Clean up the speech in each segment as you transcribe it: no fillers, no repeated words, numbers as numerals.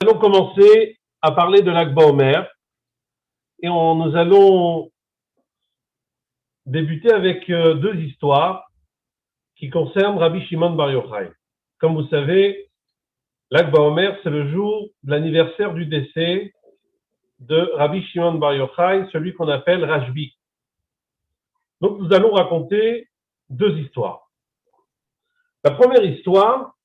Nous allons commencer à parler de Lag BaOmer et nous allons débuter avec deux histoires qui concernent Rabbi Shimon Bar Yochai. Comme vous savez, Lag BaOmer, c'est le jour de l'anniversaire du décès de Rabbi Shimon Bar Yochai, celui qu'on appelle Rashbi. Donc nous allons raconter deux histoires. La première histoire,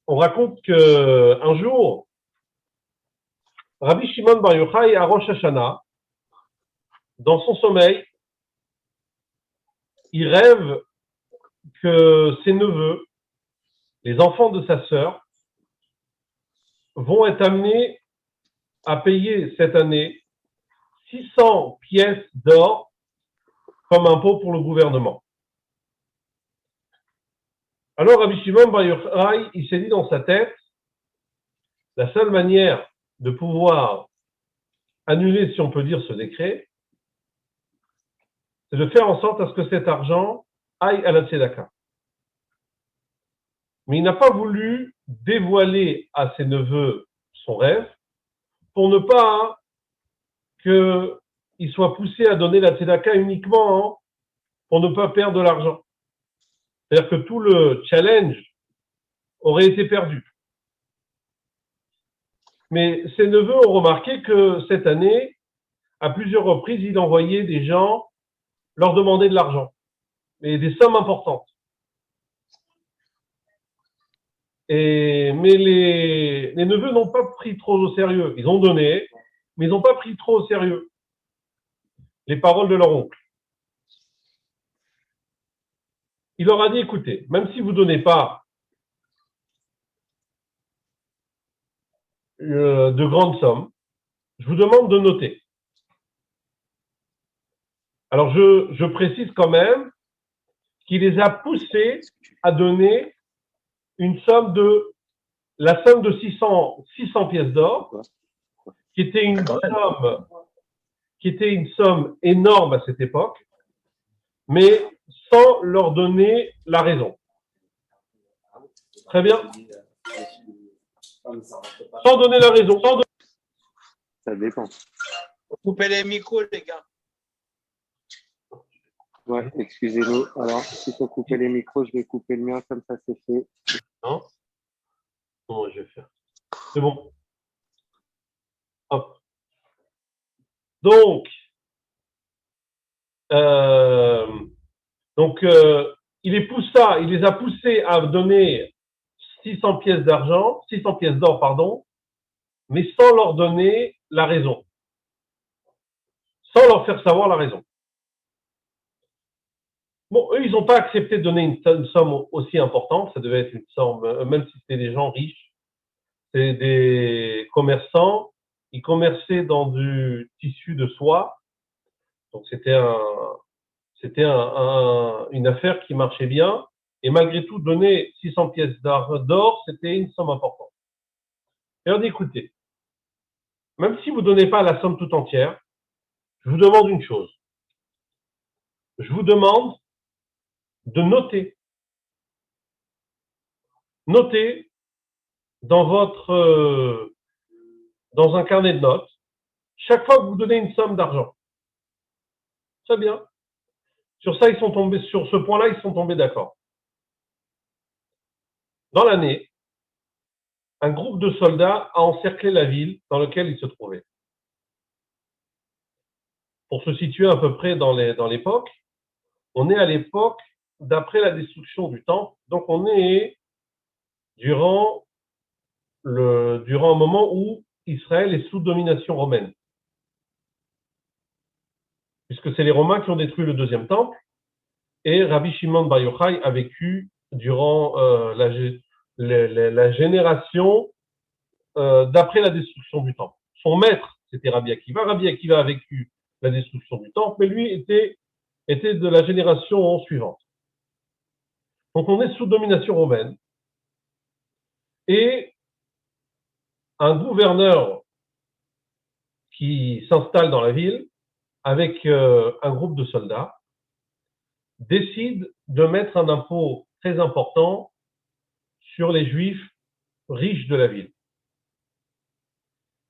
on raconte qu'un jour, Rabbi Shimon Bar Yochai à Rosh Hashanah, dans son sommeil, il rêve que ses neveux, les enfants de sa sœur, vont être amenés à payer cette année 600 pièces d'or comme impôt pour le gouvernement. Alors Rabbi Shimon Bar Yochai, il s'est dit dans sa tête, la seule manière de pouvoir annuler, si on peut dire, ce décret, c'est de faire en sorte à ce que cet argent aille à la tzedaka. Mais il n'a pas voulu dévoiler à ses neveux son rêve pour ne pas qu'ils soient poussés à donner la tzedaka uniquement pour ne pas perdre de l'argent. C'est-à-dire que tout le challenge aurait été perdu. Mais ses neveux ont remarqué que cette année, à plusieurs reprises, il envoyait des gens leur demander de l'argent, mais des sommes importantes. Mais les neveux n'ont pas pris trop au sérieux. Ils ont donné, mais ils n'ont pas pris trop au sérieux les paroles de leur oncle. Il leur a dit, écoutez, même si vous ne donnez pas de grandes sommes, je vous demande de noter. Alors, je précise quand même qu'il les a poussés à donner la somme de 600 pièces d'or, qui était une somme énorme à cette époque, mais sans leur donner la raison. Très bien. Sans donner la raison. Ça dépend. Coupez les micros, les gars. Ouais, excusez-nous. Alors, s'il faut couper les micros, je vais couper le mien, comme ça c'est fait. Non. Comment je vais faire? C'est bon. Hop. Donc, il les a poussés à donner 600 pièces d'or, pardon, mais sans leur donner la raison. Sans leur faire savoir la raison. Bon, eux, ils n'ont pas accepté de donner une somme aussi importante. Ça devait être une somme, même si c'était des gens riches. C'est des commerçants. Ils commerçaient dans du tissu de soie. Donc, c'était une affaire qui marchait bien. Et malgré tout, donner 600 pièces d'or, c'était une somme importante. Et on dit, écoutez, même si vous ne donnez pas la somme tout entière, je vous demande une chose. Je vous demande de noter. Notez dans un carnet de notes, chaque fois que vous donnez une somme d'argent. Très bien. Sur ce point-là, ils sont tombés d'accord. Dans l'année, un groupe de soldats a encerclé la ville dans laquelle ils se trouvaient. Pour se situer à peu près dans l'époque, on est à l'époque d'après la destruction du temple, donc on est durant un moment où Israël est sous domination romaine. Puisque c'est les Romains qui ont détruit le deuxième temple, et Rabbi Shimon Bar Yochai a vécu durant la génération d'après la destruction du temple. Son maître, c'était Rabbi Akiva. Rabbi Akiva a vécu la destruction du temple, mais lui était de la génération suivante. Donc on est sous domination romaine, et un gouverneur qui s'installe dans la ville avec un groupe de soldats décide de mettre un impôt très important sur les Juifs riches de la ville.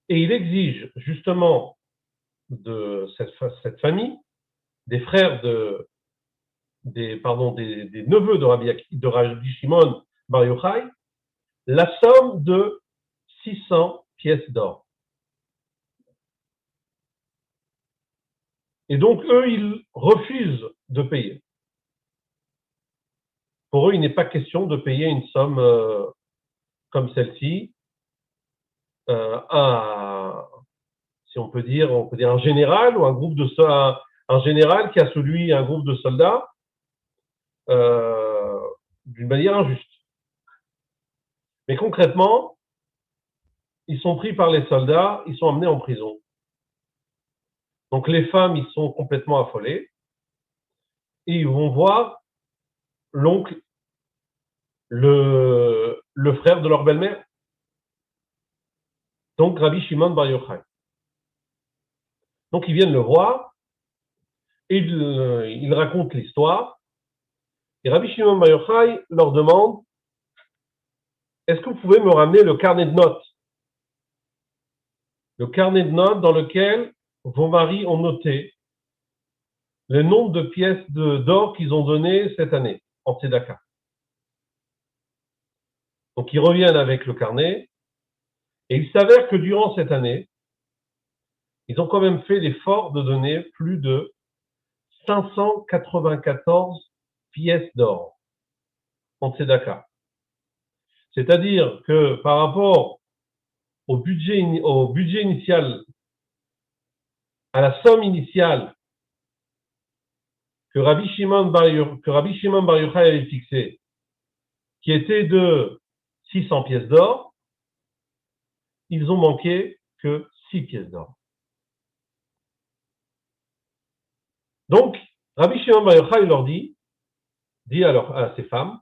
Et il exige justement de cette famille, des frères des neveux de Rabbi Shimon Bar Yochai, la somme de 600 pièces d'or. Et donc, eux, ils refusent de payer. Pour eux, il n'est pas question de payer une somme comme celle-ci à, si on peut dire un général ou un groupe de un général qui a sous lui un groupe de soldats d'une manière injuste. Mais concrètement, ils sont pris par les soldats, ils sont emmenés en prison. Donc les femmes, ils sont complètement affolées et ils vont voir l'oncle, le frère de leur belle-mère. Donc Rabbi Shimon Bar Yochai. Donc ils viennent le voir et ils racontent l'histoire. Et Rabbi Shimon Bar Yochai leur demande: est-ce que vous pouvez me ramener le carnet de notes? Le carnet de notes dans lequel vos maris ont noté le nombre de pièces d'or qu'ils ont donné cette année en tzedaka. Donc ils reviennent avec le carnet et il s'avère que durant cette année, ils ont quand même fait l'effort de donner plus de 594 pièces d'or en tzedaka. C'est-à-dire que par rapport au budget initial, à la somme initiale que Rabbi Shimon Bar Yochai avait fixée, qui était de 600 pièces d'or, ils ont manqué que 6 pièces d'or. Donc, Rabbi Shimon Bar Yochai leur dit alors à ces femmes: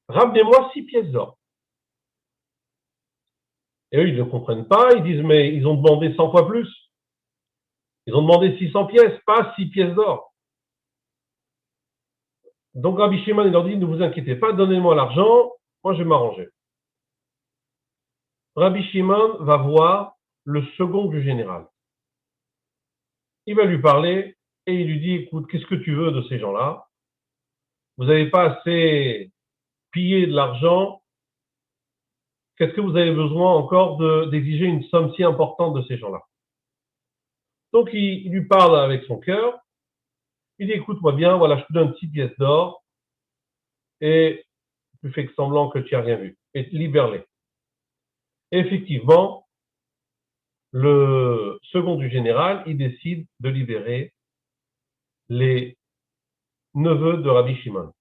ramenez-moi 6 pièces d'or. Et eux, ils ne comprennent pas, ils disent: mais ils ont demandé 100 fois plus. Ils ont demandé 600 pièces, pas 6 pièces d'or. Donc Rabbi Shimon, il leur dit: ne vous inquiétez pas, donnez-moi l'argent, moi je vais m'arranger. Rabbi Shimon va voir le second du général. Il va lui parler et il lui dit: écoute, qu'est-ce que tu veux de ces gens-là? Vous n'avez pas assez pillé de l'argent. Qu'est-ce que vous avez besoin encore d'exiger une somme si importante de ces gens-là? Donc il lui parle avec son cœur. Il dit: écoute-moi bien, voilà, je te donne 6 pièces d'or et tu fais semblant que tu n'as rien vu. Et libère-les. Et effectivement, le second du général, il décide de libérer les neveux de Rabbi Shimon.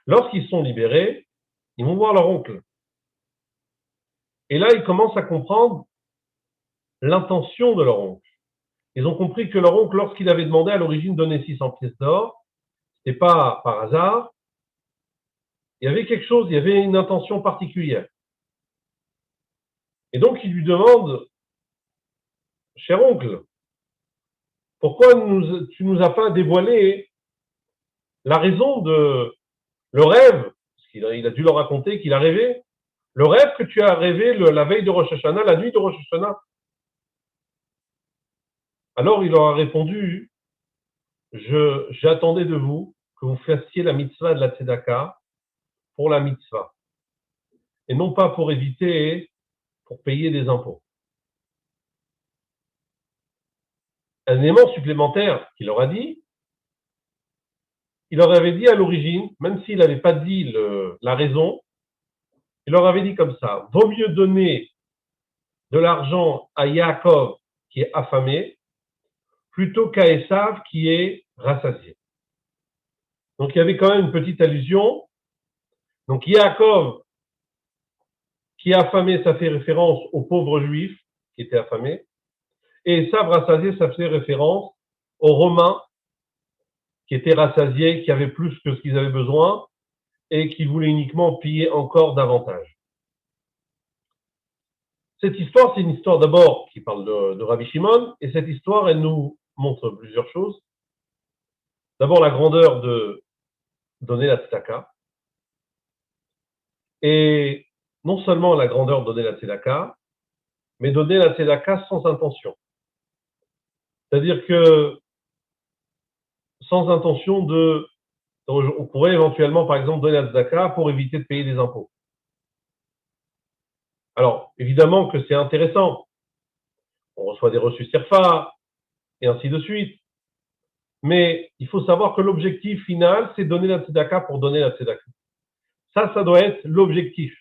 Lorsqu'ils sont libérés, ils vont voir leur oncle. Et là, ils commencent à comprendre l'intention de leur oncle. Ils ont compris que leur oncle, lorsqu'il avait demandé à l'origine de donner 600 pièces d'or, ce n'était pas par hasard. Il y avait quelque chose, il y avait une intention particulière. Et donc, il lui demande: cher oncle, pourquoi tu ne nous as pas dévoilé la raison de le rêve? Parce qu'il a dû leur raconter qu'il a rêvé. Le rêve que tu as rêvé la veille de Rosh Hashanah, la nuit de Rosh Hashanah. Alors il leur a répondu: j'attendais de vous que vous fassiez la mitzvah de la tzedaka pour la mitzvah, et non pas pour pour payer des impôts. Un élément supplémentaire qu'il leur a dit, il leur avait dit à l'origine, même s'il n'avait pas dit la raison, il leur avait dit comme ça: vaut mieux donner de l'argent à Yaakov qui est affamé plutôt qu'à Esav qui est rassasié. Donc il y avait quand même une petite allusion. Donc Yaakov qui est affamé, ça fait référence aux pauvres juifs qui étaient affamés. Et Esav rassasié, ça fait référence aux Romains qui étaient rassasiés, qui avaient plus que ce qu'ils avaient besoin et qui voulaient uniquement piller encore davantage. Cette histoire, c'est une histoire d'abord qui parle de Rabbi Shimon, et cette histoire, elle nous montre plusieurs choses. D'abord, la grandeur de donner la tzedaka. Et non seulement la grandeur de donner la tzedaka, mais donner la tzedaka sans intention. C'est-à-dire que sans intention on pourrait éventuellement, par exemple, donner la tzedaka pour éviter de payer des impôts. Alors, évidemment que c'est intéressant. On reçoit des reçus CIRFA, et ainsi de suite. Mais il faut savoir que l'objectif final, c'est donner la tzedaka pour donner la tzedaka. Ça doit être l'objectif.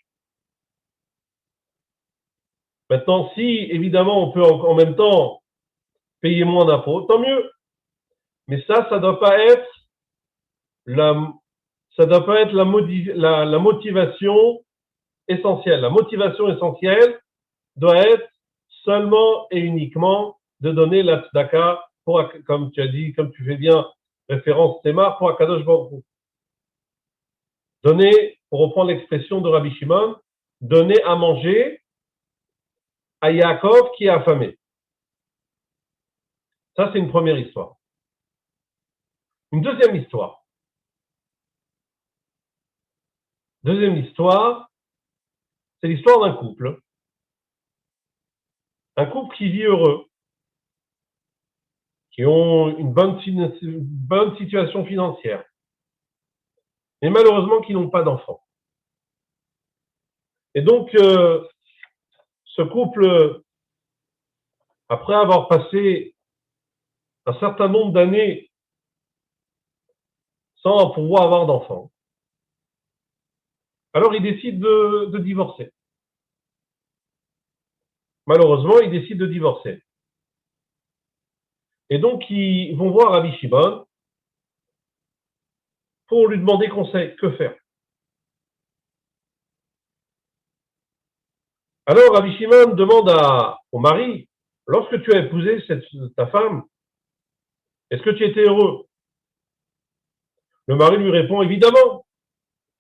Maintenant, si, évidemment, on peut en même temps payer moins d'impôts, tant mieux. Mais ça doit pas être la motivation essentielle. La motivation essentielle doit être seulement et uniquement de donner la tzedaka pour, comme tu as dit, comme tu fais bien référence Théma, pour Akadosh Baruch Hu. Donner, pour reprendre l'expression de Rabbi Shimon, donner à manger à Yaakov qui est affamé. Ça, c'est une première histoire. Une deuxième histoire. Deuxième histoire, c'est l'histoire d'un couple. Un couple qui vit heureux, qui ont une bonne situation financière, mais malheureusement qui n'ont pas d'enfants. Et donc, ce couple, après avoir passé un certain nombre d'années sans pouvoir avoir d'enfants, alors ils décident de divorcer. Malheureusement, ils décident de divorcer. Et donc, ils vont voir Rabbi Shimon pour lui demander conseil. Que faire? Alors, Rabbi Shimon demande au mari, lorsque tu as épousé ta femme, est-ce que tu étais heureux? Le mari lui répond, évidemment.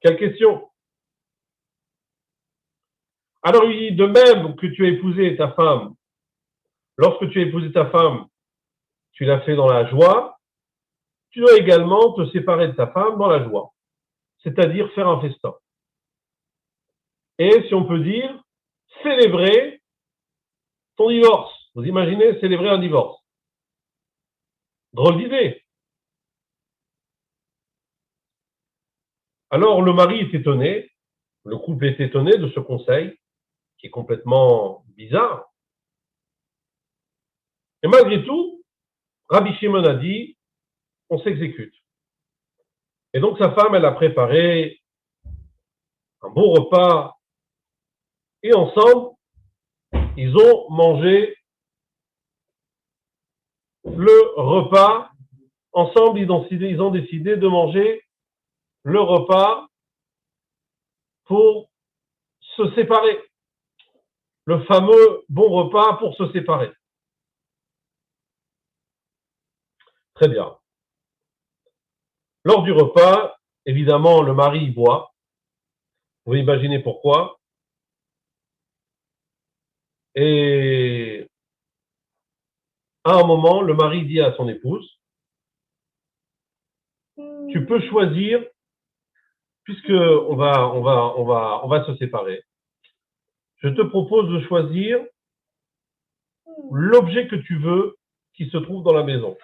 Quelle question? Alors, il dit, de même que tu as épousé ta femme, lorsque tu as épousé ta femme, tu l'as fait dans la joie, tu dois également te séparer de ta femme dans la joie, c'est-à-dire faire un festin. Et si on peut dire, célébrer ton divorce. Vous imaginez célébrer un divorce? Drôle d'idée. Alors le mari est étonné, le couple est étonné de ce conseil, qui est complètement bizarre. Et malgré tout, Rabbi Shimon a dit, on s'exécute. Et donc sa femme, elle a préparé un beau repas, et ensemble, ils ont mangé le repas. Ensemble, ils ont décidé de manger le repas pour se séparer. Le fameux bon repas pour se séparer. Très bien. Lors du repas, évidemment, le mari boit. Vous pouvez imaginer pourquoi. Et à un moment, le mari dit à son épouse, tu peux choisir, puisque on va se séparer. Je te propose de choisir l'objet que tu veux qui se trouve dans la maison.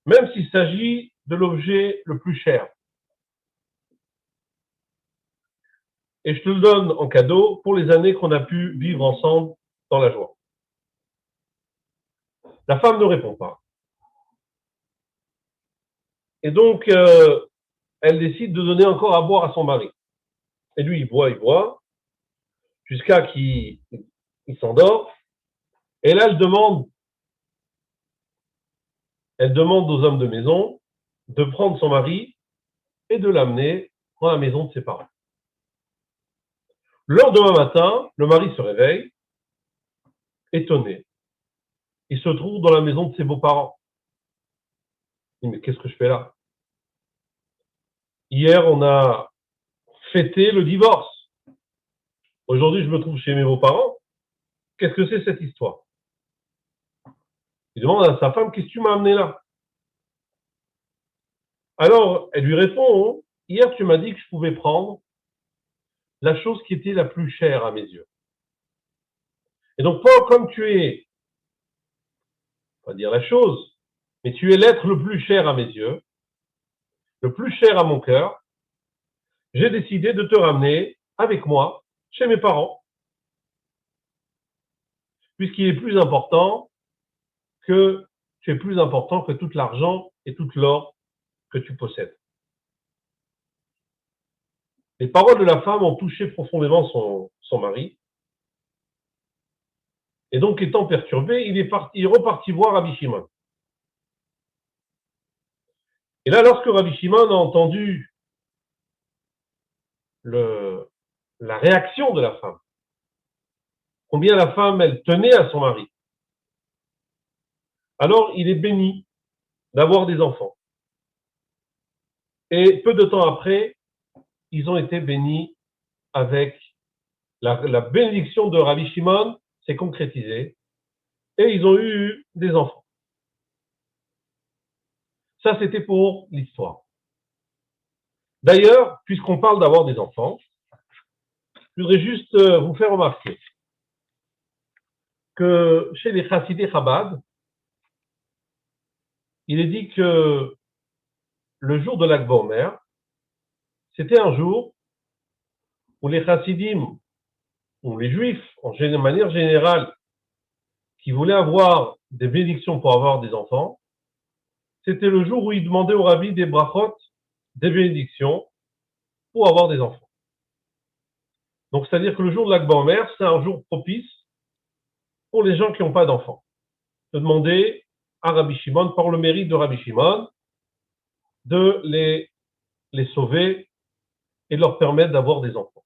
Même s'il s'agit de l'objet le plus cher. Et je te le donne en cadeau pour les années qu'on a pu vivre ensemble dans la joie. La femme ne répond pas. Et donc, elle décide de donner encore à boire à son mari. Et lui, il boit, jusqu'à qu'il s'endort. Et là, elle demande aux hommes de maison de prendre son mari et de l'amener dans la maison de ses parents. Le lendemain matin, le mari se réveille, étonné. Il se trouve dans la maison de ses beaux-parents. Il dit, mais qu'est-ce que je fais là? Hier, on a fêté le divorce. Aujourd'hui, je me trouve chez mes beaux-parents. Qu'est-ce que c'est cette histoire? Il demande à sa femme, qu'est-ce que tu m'as amené là? Alors, elle lui répond, hier, tu m'as dit que je pouvais prendre la chose qui était la plus chère à mes yeux. Et donc, comme tu es, on va dire la chose, mais tu es l'être le plus cher à mes yeux, le plus cher à mon cœur, j'ai décidé de te ramener avec moi chez mes parents, puisqu'il est plus important que tu es plus important que tout l'argent et tout l'or que tu possèdes. Les paroles de la femme ont touché profondément son mari. Et donc, étant perturbé, il est reparti voir Rabbi Shimon. Et là, lorsque Rabbi Shimon a entendu la réaction de la femme, combien la femme, elle tenait à son mari, alors il est béni d'avoir des enfants. Et peu de temps après, ils ont été bénis avec la bénédiction de Rabbi Shimon s'est concrétisée et ils ont eu des enfants. Ça, c'était pour l'histoire. D'ailleurs, puisqu'on parle d'avoir des enfants, je voudrais juste vous faire remarquer que chez les Chassidés Chabad, il est dit que le jour de l'Akba Omer, c'était un jour où les Chassidim, ou les Juifs, en manière générale, qui voulaient avoir des bénédictions pour avoir des enfants, c'était le jour où ils demandaient au Rabbi des brachot, des bénédictions, pour avoir des enfants. Donc, c'est-à-dire que le jour de l'Akba Omer, c'est un jour propice pour les gens qui n'ont pas d'enfants. De demander à Rabbi Shimon, par le mérite de Rabbi Shimon, de les sauver et de leur permettre d'avoir des enfants.